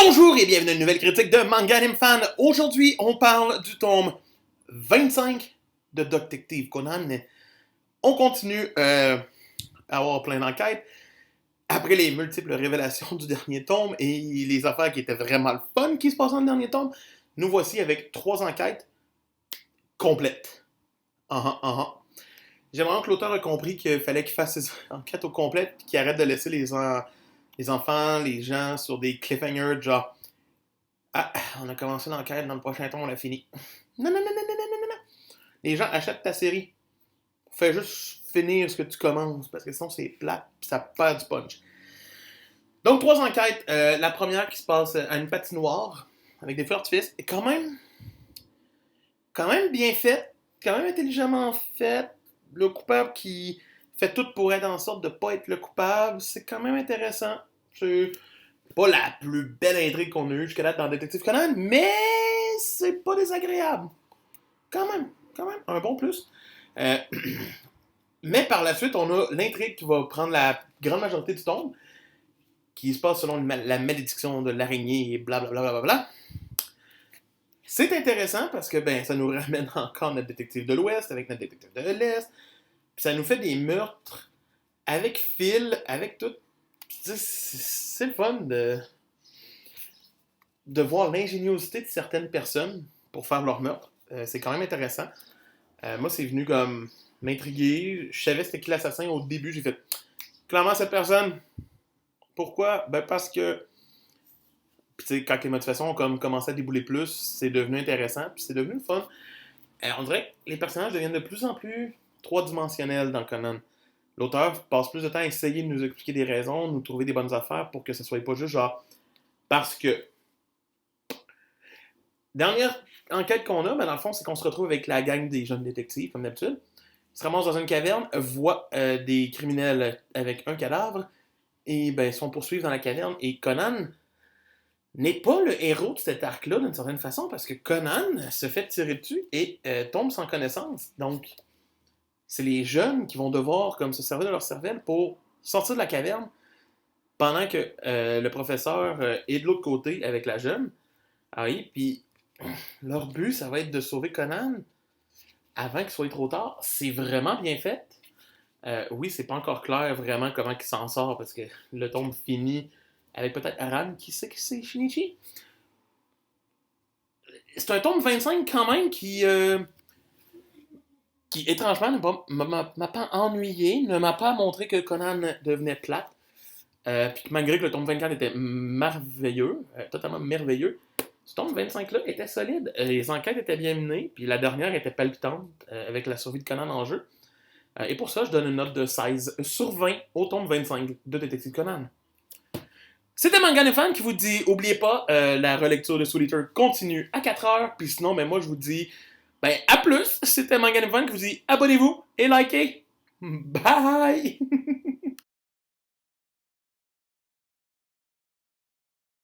Bonjour et bienvenue à une nouvelle critique de Manga Anime Fan. Aujourd'hui, on parle du tome 25 de Detective Conan. On continue à avoir plein d'enquêtes. Après les multiples révélations du dernier tome et les affaires qui étaient vraiment le fun qui se passaient dans le dernier tome, nous voici avec 3 enquêtes complètes. J'aimerais que l'auteur ait compris qu'il fallait qu'il fasse ses enquêtes au complet et qu'il arrête de laisser les enfants, les gens sur des cliffhangers genre ah, on a commencé l'enquête, dans le prochain tome, on l'a fini. Non, non, non, non, non, non, non, non. Les gens achètent ta série. Fais juste finir ce que tu commences, parce que sinon c'est plat, puis ça perd du punch. Donc, 3 enquêtes. La première qui se passe à une patinoire, avec des feux d'artifice, est quand même bien faite, quand même intelligemment faite. Le coupable qui fait tout pour être en sorte de ne pas être le coupable, c'est quand même intéressant. C'est pas la plus belle intrigue qu'on a eue jusqu'à date dans Détective Conan, mais c'est pas désagréable. Quand même, un bon plus. Euh, mais par la suite, on a l'intrigue qui va prendre la grande majorité du tome, qui se passe selon la malédiction de l'araignée et blablabla. C'est intéressant parce que ça nous ramène encore notre détective de l'Ouest avec notre détective de l'Est. Puis ça nous fait des meurtres avec fil, avec tout. C'est le fun de voir l'ingéniosité de certaines personnes pour faire leur meurtre. C'est quand même intéressant. Moi, c'est venu comme m'intriguer. Je savais c'était qui l'assassin au début. J'ai fait clairement cette personne. Pourquoi? Parce que puis, tu sais, quand les motivations ont comme commencé à débouler plus, c'est devenu intéressant, puis c'est devenu le fun. On dirait que les personnages deviennent de plus en plus trois-dimensionnels dans Conan. L'auteur passe plus de temps à essayer de nous expliquer des raisons, nous trouver des bonnes affaires pour que ce soit pas juste genre parce que. Dernière enquête qu'on a, dans le fond, c'est qu'on se retrouve avec la gang des jeunes détectives, comme d'habitude. Ils se ramassent dans une caverne, voient des criminels avec un cadavre, et sont poursuivis dans la caverne. Et Conan n'est pas le héros de cet arc-là, d'une certaine façon, parce que Conan se fait tirer dessus et tombe sans connaissance. Donc, c'est les jeunes qui vont devoir comme se servir de leur cervelle pour sortir de la caverne pendant que le professeur est de l'autre côté avec la jeune. Ah oui, puis leur but, ça va être de sauver Conan avant qu'il soit trop tard. C'est vraiment bien fait. Oui, c'est pas encore clair vraiment comment il s'en sort parce que le tome finit avec peut-être Aram qui sait que c'est Shinichi. C'est un tome 25 quand même qui étrangement m'a pas ennuyé, ne m'a pas montré que Conan devenait plate. Puis malgré que le tome 24 était merveilleux, totalement merveilleux, ce tome 25-là était solide. Les enquêtes étaient bien menées, puis la dernière était palpitante avec la survie de Conan en jeu. Et pour ça, je donne une note de 16 sur 20 au tome 25 de Détective Conan. C'était Manga Anime Fan qui vous dit, oubliez pas, la relecture de Soul Eater continue à 4h, puis sinon, moi je vous dis, à plus. C'était Manga Anime Fan qui vous dit, abonnez-vous et likez. Bye!